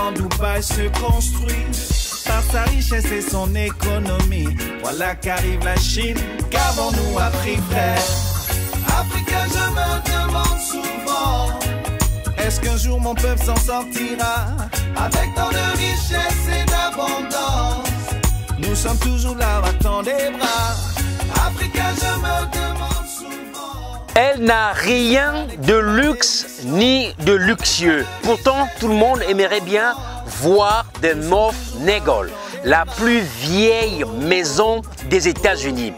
comment Dubaï se construit. Par sa richesse et son économie, voilà qu'arrive la Chine, qu'avons-nous appris, frère? Africain, je me demande souvent, est-ce qu'un jour mon peuple s'en sortira? Avec tant de richesse et d'abondance, nous sommes toujours là, battant des bras. Africain, je me demande souvent. Elle n'a rien de luxe ni de luxueux. Pourtant, tout le monde aimerait bien voir The North Nagle, la plus vieille maison des États-Unis.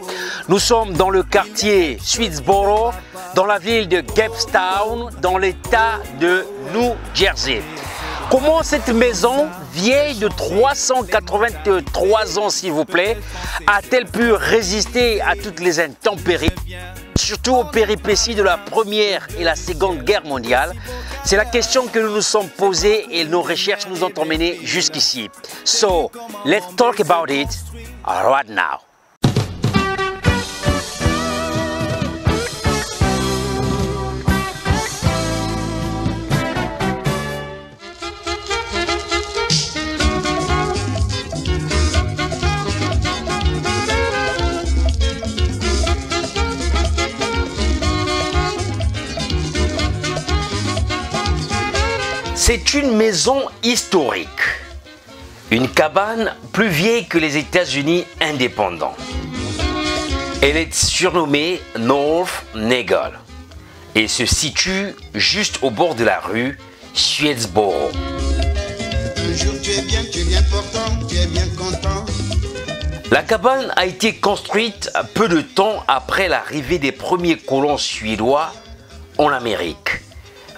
Nous sommes dans le quartier Swedesboro, dans la ville de Gapstown, dans l'État de New Jersey. Comment cette maison, vieille de 383 ans s'il vous plaît, a-t-elle pu résister à toutes les intempéries, surtout aux péripéties de la Première et la Seconde Guerre mondiale? C'est la question que nous nous sommes posées et nos recherches nous ont emmenés jusqu'ici. So, let's talk about it right now. C'est une maison historique, une cabane plus vieille que les États-Unis indépendants. Elle est surnommée North Nagle et se situe juste au bord de la rue Swedesboro. Un jour tu es bien portant, tu es bien content. La cabane a été construite peu de temps après l'arrivée des premiers colons suédois en Amérique,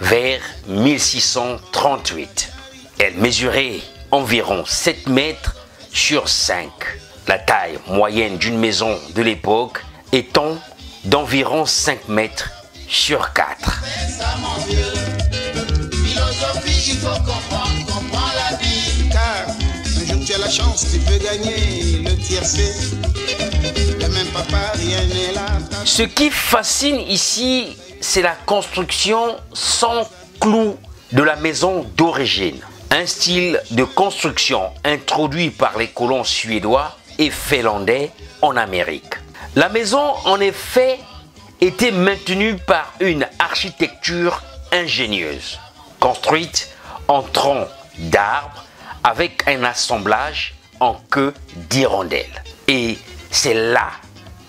vers 1638. Elle mesurait environ 7 mètres sur 5. La taille moyenne d'une maison de l'époque étant d'environ 5 mètres sur 4. Philosophie, il faut comprendre la vie. Car un jour tu as la chance, tu peux gagner le tiercé. Le même papa, rien n'est là. Ce qui fascine ici, c'est la construction sans clous de la maison d'origine. Un style de construction introduit par les colons suédois et finlandais en Amérique. La maison, en effet, était maintenue par une architecture ingénieuse, construite en troncs d'arbres avec un assemblage en queue d'hirondelle. Et c'est là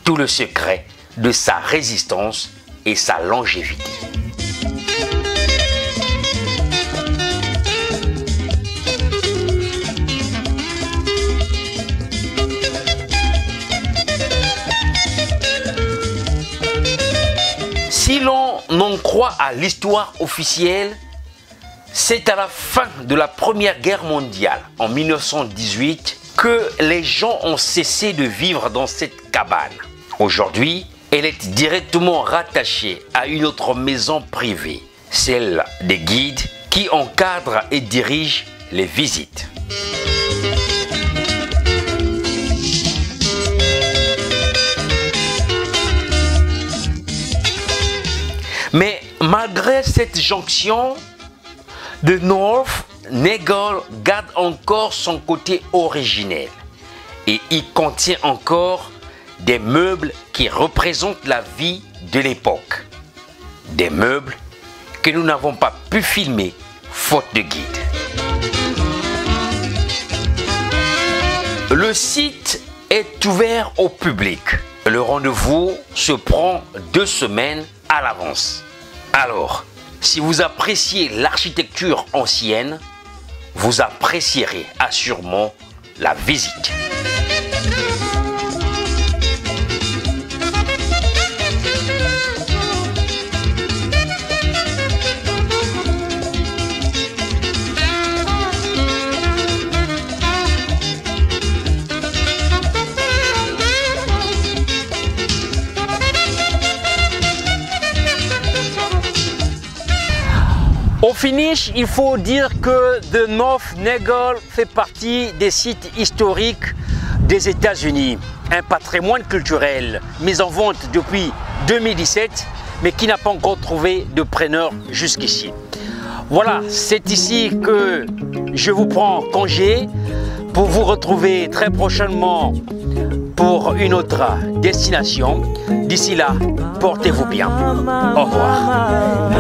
tout le secret de sa résistance et sa longévité. Si l'on en croit à l'histoire officielle, c'est à la fin de la Première Guerre mondiale, en 1918, que les gens ont cessé de vivre dans cette cabane. Aujourd'hui, elle est directement rattachée à une autre maison privée, celle des guides qui encadrent et dirigent les visites. Mais malgré cette jonction, The North Nagle garde encore son côté originel et il contient encore des meubles qui représentent la vie de l'époque. Des meubles que nous n'avons pas pu filmer faute de guide. Le site est ouvert au public. Le rendez-vous se prend 2 semaines à l'avance. Alors, si vous appréciez l'architecture ancienne, vous apprécierez assurément la visite. Au finish, il faut dire que The North Nagle fait partie des sites historiques des États-Unis. Un patrimoine culturel mis en vente depuis 2017, mais qui n'a pas encore trouvé de preneur jusqu'ici. Voilà, c'est ici que je vous prends congé pour vous retrouver très prochainement pour une autre destination. D'ici là, portez-vous bien. Au revoir.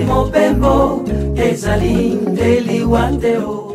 Mopembo ezali ndeli wateo